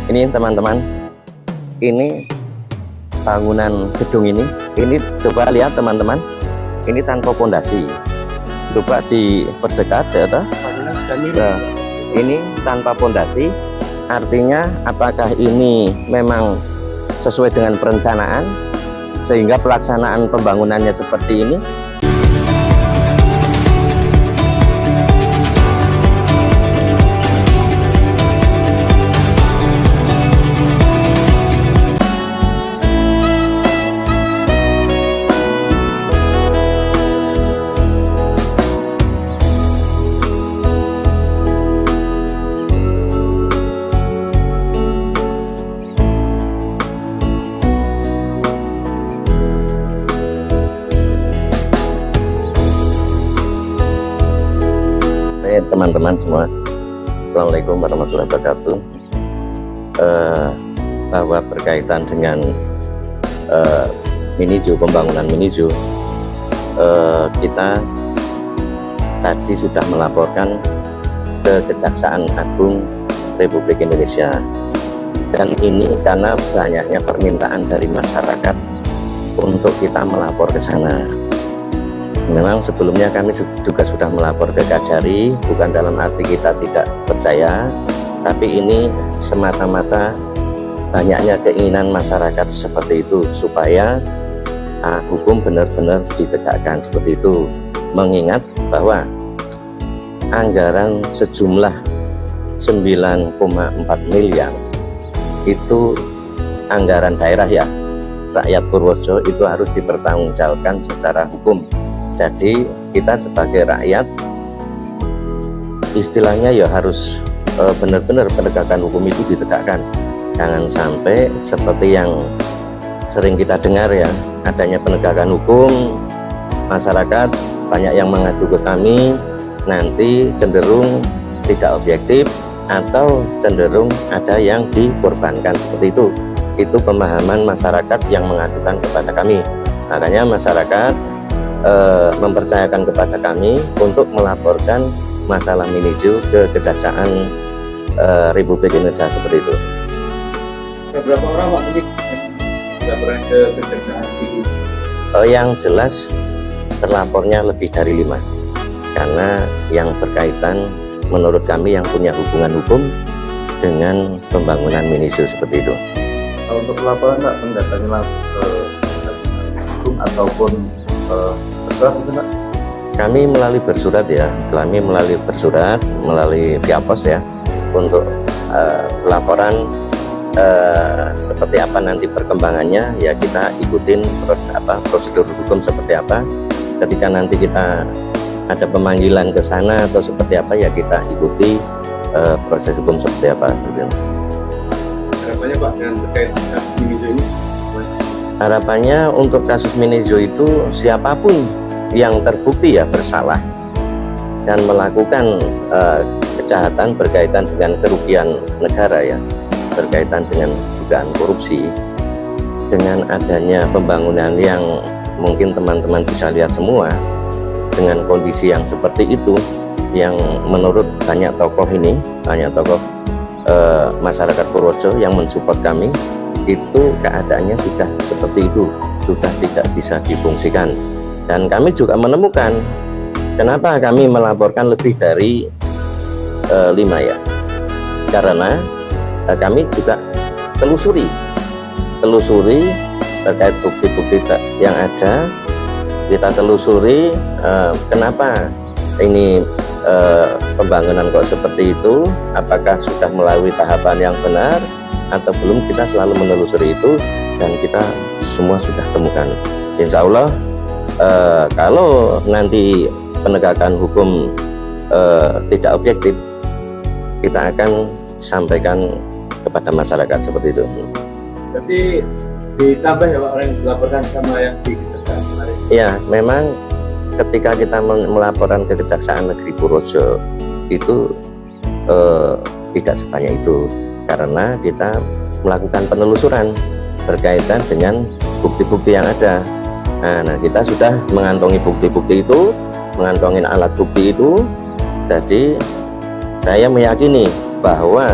Ini teman-teman, ini bangunan gedung ini coba lihat teman-teman, ini tanpa pondasi. Coba diperdekat ya toh. Nah, ini tanpa pondasi, artinya apakah ini memang sesuai dengan perencanaan sehingga pelaksanaan pembangunannya seperti ini? Teman-teman semua, Assalamualaikum warahmatullahi wabarakatuh. Bahwa berkaitan dengan Minijo, pembangunan Minijo, kita tadi sudah melaporkan ke Kejaksaan Agung Republik Indonesia, dan ini karena banyaknya permintaan dari masyarakat untuk kita melapor ke sana. Memang sebelumnya kami juga sudah melapor ke Kajari, bukan dalam arti kita tidak percaya, tapi ini semata-mata banyaknya keinginan masyarakat seperti itu, supaya hukum benar-benar ditegakkan seperti itu. Mengingat bahwa anggaran sejumlah 9,4 miliar itu anggaran daerah ya, rakyat Purworejo itu harus dipertanggungjawabkan secara hukum. Jadi kita sebagai rakyat istilahnya ya harus benar-benar penegakan hukum itu ditegakkan. Jangan sampai seperti yang sering kita dengar ya, adanya penegakan hukum, masyarakat banyak yang mengadu ke kami, nanti cenderung tidak objektif atau cenderung ada yang dikorbankan seperti itu. Itu pemahaman masyarakat yang mengadukan kepada kami. Makanya masyarakat mempercayakan kepada kami untuk melaporkan masalah Minijo ke Kejaksaan Republik Indonesia seperti itu. Berapa orang Pak mungkin laporan ke Kejaksaan ini? Yang jelas terlapornya lebih dari 5, karena yang berkaitan menurut kami yang punya hubungan hukum dengan pembangunan Minijo seperti itu. Kalau untuk pelaporan Pak, mendatangi langsung ke Kejaksaan Agung ataupun bersurat itu Pak? Kami melalui bersurat ya, melalui via pos ya, untuk laporan seperti apa nanti perkembangannya ya, kita ikutin prosedur hukum seperti apa. Ketika nanti kita ada pemanggilan ke sana atau seperti apa ya, kita ikuti proses hukum seperti apa. Harapannya Pak dengan terkait kasus Minijo ini? Harapannya untuk kasus Minijo itu siapapun yang terbukti ya bersalah dan melakukan kejahatan berkaitan dengan kerugian negara ya, berkaitan dengan dugaan korupsi, dengan adanya pembangunan yang mungkin teman-teman bisa lihat semua, dengan kondisi yang seperti itu, yang menurut banyak tokoh masyarakat Purworejo yang mensupport kami, itu keadaannya sudah seperti itu, sudah tidak bisa difungsikan. Dan kami juga menemukan kenapa kami melaporkan lebih dari 5 ya, karena kami juga telusuri terkait bukti-bukti yang ada. Kita telusuri kenapa ini pembangunan kok seperti itu, apakah sudah melalui tahapan yang benar atau belum. Kita selalu menelusuri itu dan kita semua sudah temukan. Insya Allah kalau nanti penegakan hukum tidak objektif, kita akan sampaikan kepada masyarakat seperti itu. Berarti ditambah ya Pak orang yang dilaporkan sama yang di Kejaksaan kemarin? Ya, memang ketika kita melaporkan ke Kejaksaan Negeri Purworejo itu tidak sebanyak itu, karena kita melakukan penelusuran berkaitan dengan bukti-bukti yang ada. Nah, kita sudah mengantongi bukti-bukti itu, mengantongi alat bukti itu. Jadi saya meyakini bahwa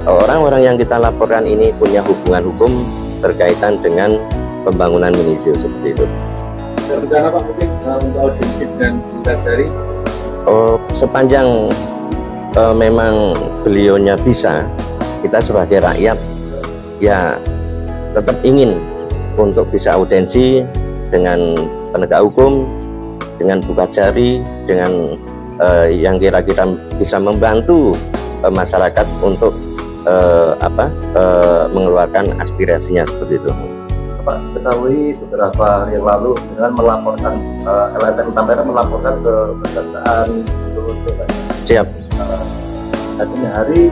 orang-orang yang kita laporkan ini punya hubungan hukum berkaitan dengan pembangunan Minizo seperti itu. Dan rencana Pak mungkin untuk audiensi dengan Bu Kajari? Sepanjang memang beliaunya bisa, kita sebagai rakyat ya tetap ingin untuk bisa audiensi dengan penegak hukum, dengan Bu Kajari, dengan yang kira-kira bisa membantu masyarakat untuk mengeluarkan aspirasinya seperti itu. Pak ketahui beberapa hari yang lalu dengan melaporkan LSM Tambora melaporkan ke Kejaksaan Purworejo. Siap. Tadi hari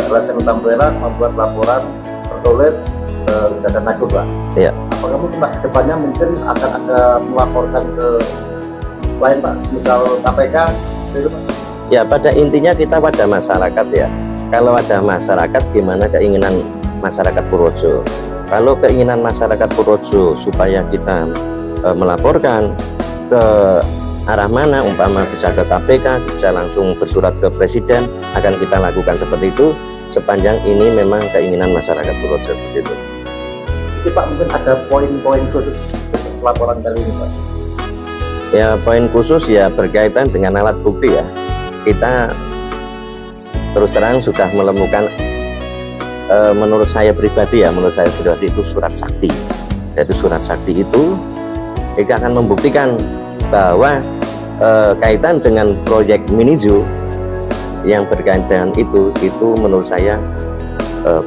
LSM Tambora membuat laporan tertulis ke Kejaksaan Agung, Pak. Iya. Apakah mungkin Pak depannya mungkin akan ada melaporkan ke lain, Pak, misal KPK, gitu, Pak? Ya, pada intinya kita pada masyarakat ya. Kalau ada masyarakat, gimana keinginan masyarakat Purworejo? Kalau keinginan masyarakat Purworejo supaya kita melaporkan ke arah mana, umpama bisa ke KPK, bisa langsung bersurat ke Presiden, akan kita lakukan seperti itu sepanjang ini memang keinginan masyarakat Purworejo seperti itu. Jadi Pak, mungkin ada poin-poin khusus untuk laporan kali ini, Pak? Ya, poin khusus ya berkaitan dengan alat bukti ya. Kita terus terang sudah menemukan menurut saya pribadi itu surat sakti. Jadi surat sakti itu akan membuktikan bahwa kaitan dengan proyek Minizo yang berkaitan dengan itu menurut saya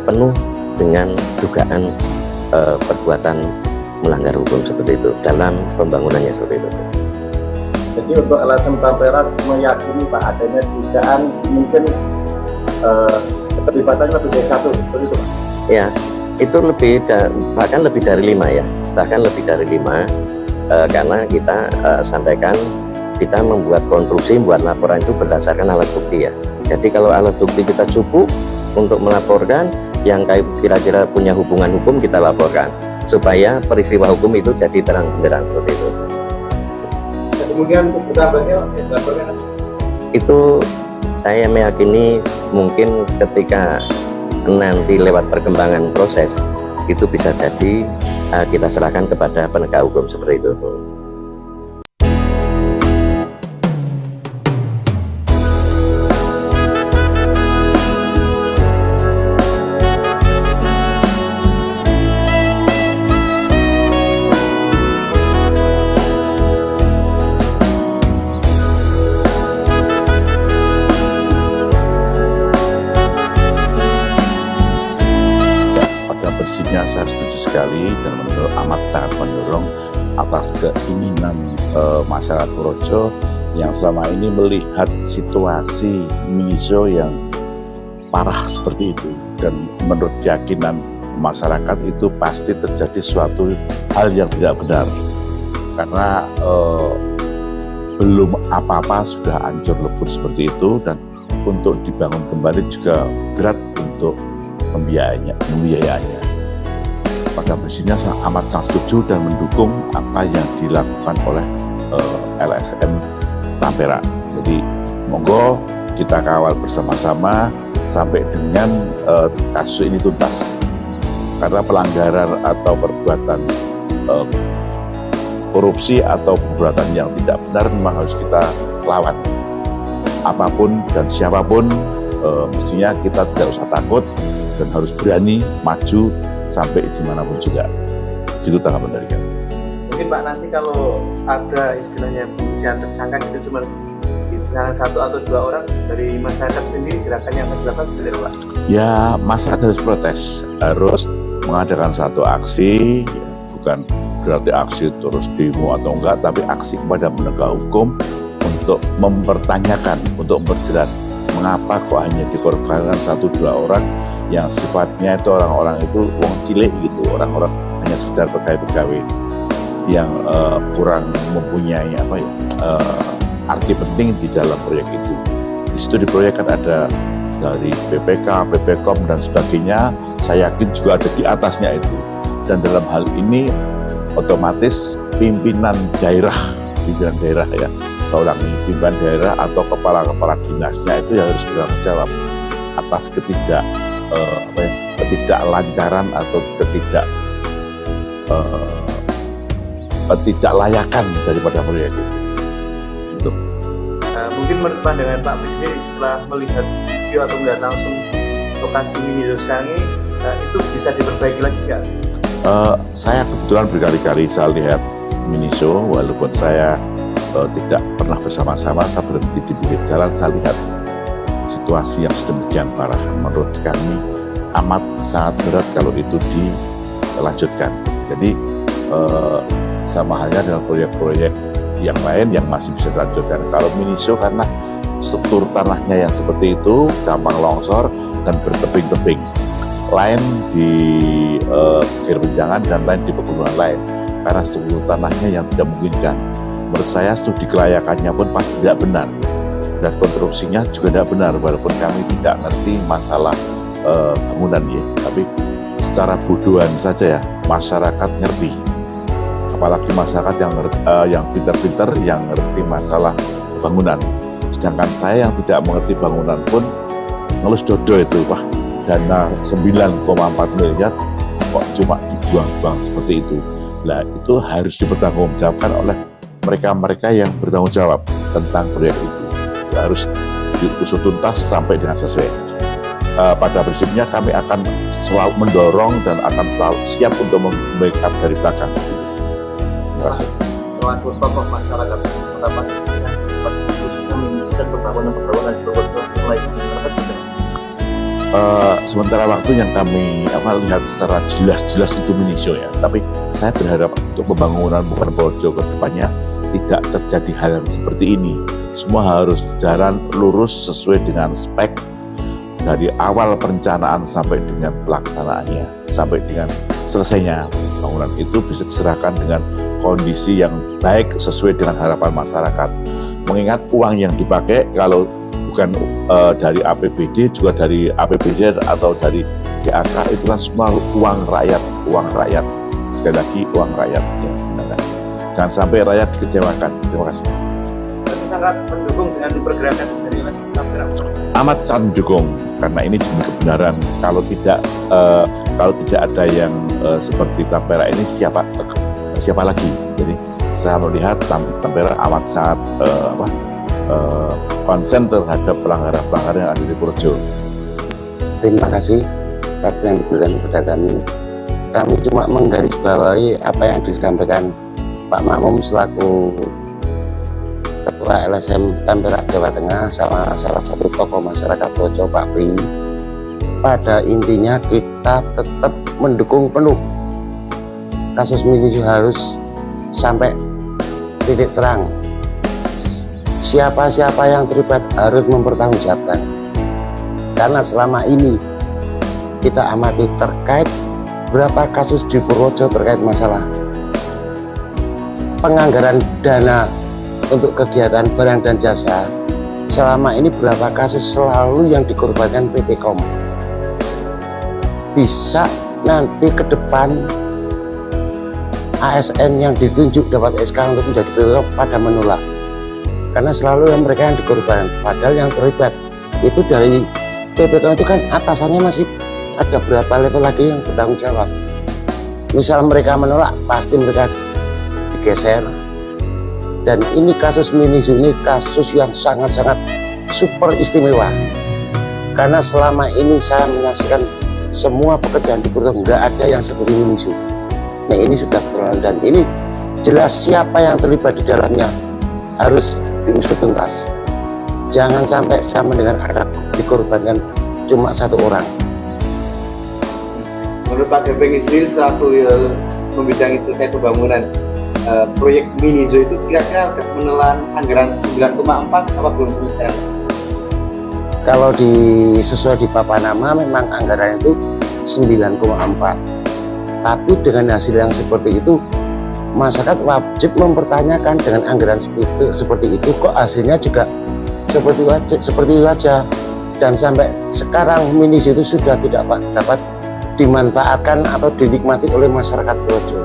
penuh dengan dugaan perbuatan melanggar hukum seperti itu dalam pembangunannya seperti itu. Jadi untuk LSM Tambora meyakini Pak adanya dugaan mungkin keterlibatannya lebih dari satu, seperti itu, Pak? Ya, itu bahkan lebih dari 5 ya, bahkan lebih dari 5 karena kita sampaikan kita membuat konstruksi, membuat laporan itu berdasarkan alat bukti ya. Jadi kalau alat bukti kita cukup untuk melaporkan, yang kira-kira punya hubungan hukum kita laporkan supaya peristiwa hukum itu jadi terang benderang seperti itu. Kemudian untuk bertambahnya laporkan Itu saya meyakini mungkin ketika nanti lewat perkembangan proses itu bisa jadi kita serahkan kepada penegak hukum seperti itu. Saya setuju sekali dan sangat mendorong atas keinginan masyarakat Purworejo yang selama ini melihat situasi Minizo yang parah seperti itu, dan menurut keyakinan masyarakat itu pasti terjadi suatu hal yang tidak benar karena belum apa-apa sudah hancur lebur seperti itu, dan untuk dibangun kembali juga berat untuk membiayainya. Pada prinsipnya saya amat sangat setuju dan mendukung apa yang dilakukan oleh LSM Tambora. Jadi monggo kita kawal bersama-sama sampai dengan kasus ini tuntas. Karena pelanggaran atau perbuatan korupsi atau perbuatan yang tidak benar memang harus kita lawan. Apapun dan siapapun mestinya kita tidak usah takut dan harus berani maju sampai dimanapun juga. Gitu tanggapan dari kami. mungkin Pak nanti kalau ada istilahnya pengisian tersangka itu cuma misalnya 1 atau 2 orang dari masyarakat sendiri, gerakan yang akan dilakukan seperti Pak? Ya, masyarakat harus protes, harus mengadakan satu aksi, ya, bukan berarti aksi terus demo atau enggak, tapi aksi kepada penegak hukum untuk mempertanyakan, untuk memperjelas mengapa kok hanya dikorbankan 1-2 orang yang sifatnya itu orang-orang itu wong cilik gitu, orang-orang hanya sekedar pegawai-pegawai yang kurang mempunyai arti penting di dalam proyek itu. Di situ di proyek kan ada dari BPK, BPKOM dan sebagainya. Saya yakin juga ada di atasnya itu. Dan dalam hal ini otomatis pimpinan daerah ya, seorang pimpinan daerah atau kepala-kepala dinasnya itu yang harus bertanggung jawab atas ketidaklancaran atau ketidaklayakan daripada proyek itu. Gitu. Mungkin menurut pandangan Pak Presiden setelah melihat video atau melihat langsung lokasi Miniso sekarang ini, itu bisa diperbaiki lagi nggak? Saya kebetulan berkali-kali saya lihat Miniso, walaupun saya tidak pernah bersama-sama, saya berhenti di pinggir jalan, saya lihat situasi yang sedemikian parah. Menurut kami amat sangat berat kalau itu dilanjutkan. Jadi sama halnya dengan proyek-proyek yang lain yang masih bisa dilanjutkan. Kalau Miniso karena struktur tanahnya yang seperti itu, gampang longsor dan bertebing-tebing. Lain di pinggir benjangan dan lain di pegunungan lain. Karena struktur tanahnya yang tidak memungkinkan. Menurut saya studi kelayakannya pun pasti tidak benar. Dan konstruksinya juga tidak benar, walaupun kami tidak ngerti masalah bangunan ya. Tapi secara bodohan saja ya, masyarakat ngerti. Apalagi masyarakat yang pintar-pintar, yang ngerti masalah bangunan. Sedangkan saya yang tidak mengerti bangunan pun ngelus dodo itu, wah dana 9,4 miliar kok cuma dibuang-buang seperti itu. Nah itu harus dipertanggungjawabkan oleh mereka-mereka yang bertanggung jawab tentang proyek itu. Harus diusut tuntas sampai dengan selesai. Pada prinsipnya kami akan selalu mendorong dan akan selalu siap untuk membackup dari belakang. Terima kasih. Selaku tokoh masyarakat pendapat khususnya Miniso dan pembangunan di Purworejo mulai dilakukan sudah. Sementara waktu yang kami lihat secara jelas itu Miniso ya, tapi saya berharap untuk pembangunan Purworejo ke depannya tidak terjadi hal yang seperti ini. Semua harus jalan lurus sesuai dengan spek dari awal perencanaan sampai dengan pelaksanaannya, sampai dengan selesainya bangunan itu bisa diserahkan dengan kondisi yang baik sesuai dengan harapan masyarakat. Mengingat uang yang dipakai kalau bukan dari APBD juga dari APBD atau dari DAK itu kan semua uang rakyat. Sekali lagi uang rakyat ya, benar. Jangan sampai rakyat dikecewakan. Terima kasih. Berarti sangat mendukung dengan dipergerakan dari LSM Tapera. Amat sangat mendukung karena ini demi kebenaran. Kalau tidak ada yang seperti Tapera ini siapa lagi? Jadi saya melihat Tapera amat sangat konsen terhadap pelanggaran yang ada di Purworejo. Terima kasih waktu yang diberikan kepada kami. Kami cuma menggarisbawahi apa yang disampaikan Pak Makmum selaku Ketua LSM Tapera Jawa Tengah, salah satu tokoh masyarakat Purworejo, Pak Pri. Pada intinya kita tetap mendukung penuh kasus Miniso harus sampai titik terang. Siapa-siapa yang terlibat harus mempertanggungjawabkan. Karena selama ini kita amati terkait berapa kasus di Purworejo terkait masalah penganggaran dana untuk kegiatan barang dan jasa. Selama ini berapa kasus selalu yang dikorbankan PPKOM. Bisa nanti ke depan ASN yang ditunjuk dapat SK untuk menjadi PPKOM pada menolak. Karena selalu yang mereka yang dikorbankan, padahal yang terlibat itu dari PPKOM itu kan atasannya masih ada berapa level lagi yang bertanggung jawab. Misal mereka menolak, pasti mereka digeser. Dan ini kasus Miniso ini kasus yang sangat-sangat super istimewa. Karena selama ini saya menyaksikan semua pekerjaan di Purworejo nggak ada yang seperti Miniso. Nah ini sudah keterlaluan dan ini jelas siapa yang terlibat di dalamnya harus diusut tuntas. Jangan sampai saya mendengar ada dikorbankan cuma satu orang. Menurut Pak Gepeng sendiri selaku membidangi terkait pembangunan proyek Miniso itu kira-kira menelan anggaran 9,4 apa belum sekarang? Kalau sesuai di papan nama memang anggaran itu 9,4. Tapi dengan hasil yang seperti itu masyarakat wajib mempertanyakan dengan anggaran seperti itu kok hasilnya juga seperti itu aja. Dan sampai sekarang Miniso itu sudah tidak dapat dimanfaatkan atau dinikmati oleh masyarakat Purworejo.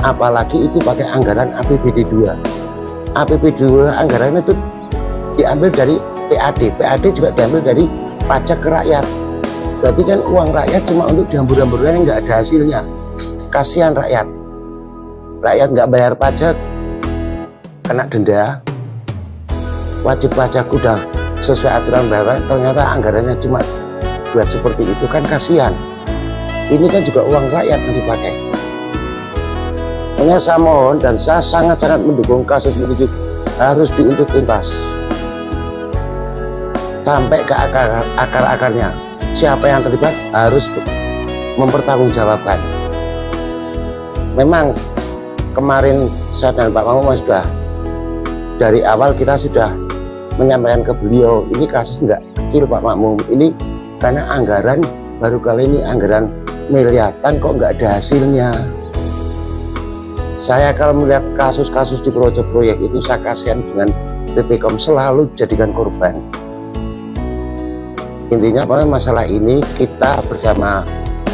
Apalagi itu pakai anggaran APBD 2. APBD 2 anggaran itu diambil dari PAD juga diambil dari pajak ke rakyat. Berarti kan uang rakyat cuma untuk dihambur-hamburkan yang nggak ada hasilnya. Kasihan rakyat. Rakyat nggak bayar pajak, kena denda. Wajib pajak udah sesuai aturan bahwa ternyata anggarannya cuma buat seperti itu, kan kasihan. Ini kan juga uang rakyat yang dipakai. Hanya saya mohon dan saya sangat-sangat mendukung kasus menuju harus diuntut tuntas sampai ke akar-akarnya. Siapa yang terlibat harus mempertanggungjawabkan. Memang kemarin saya dan Pak Mamung sudah dari awal kita sudah menyampaikan ke beliau, ini kasus nggak kecil Pak Mamung, ini karena anggaran baru kali ini anggaran miliaran kok nggak ada hasilnya. Saya kalau melihat kasus-kasus di proyek itu saya kasihan dengan PPKOM, selalu jadikan korban. Intinya masalah ini kita bersama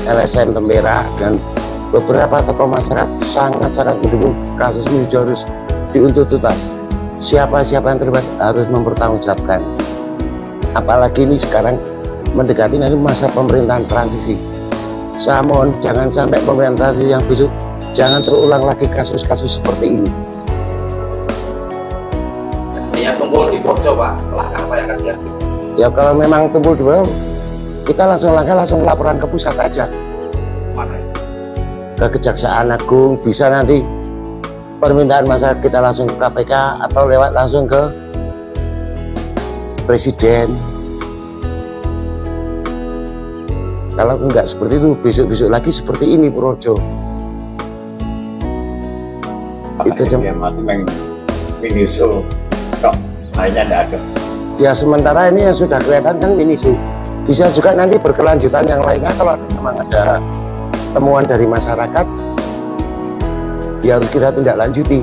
LSM Tempera dan beberapa tokoh masyarakat sangat-sangat mendukung kasus ini harus diuntut tuntas. Siapa-siapa yang terlibat harus mempertanggungjawabkan. Apalagi ini sekarang mendekati nanti masa pemerintahan transisi. Saya mohon jangan sampai pemerintahan transisi yang besok jangan terulang lagi kasus-kasus seperti ini. Yang kumpul di Poco, Pak, langkah apa yang akan diambil? Ya kalau memang tumpul di bawah, kita langsung laporan ke pusat aja. Mana? Ke Kejaksaan Agung, bisa nanti permintaan masyarakat kita langsung ke KPK atau lewat langsung ke Presiden. Kalau enggak seperti itu, besok-besok lagi seperti ini Purworejo. Itu yang mati menyusul kok lainnya tidak ada. Ya sementara ini yang sudah kelihatan kan minisu. Bisa juga nanti berkelanjutan yang lainnya kalau memang ada temuan dari masyarakat, ya harus kita tindak lanjuti.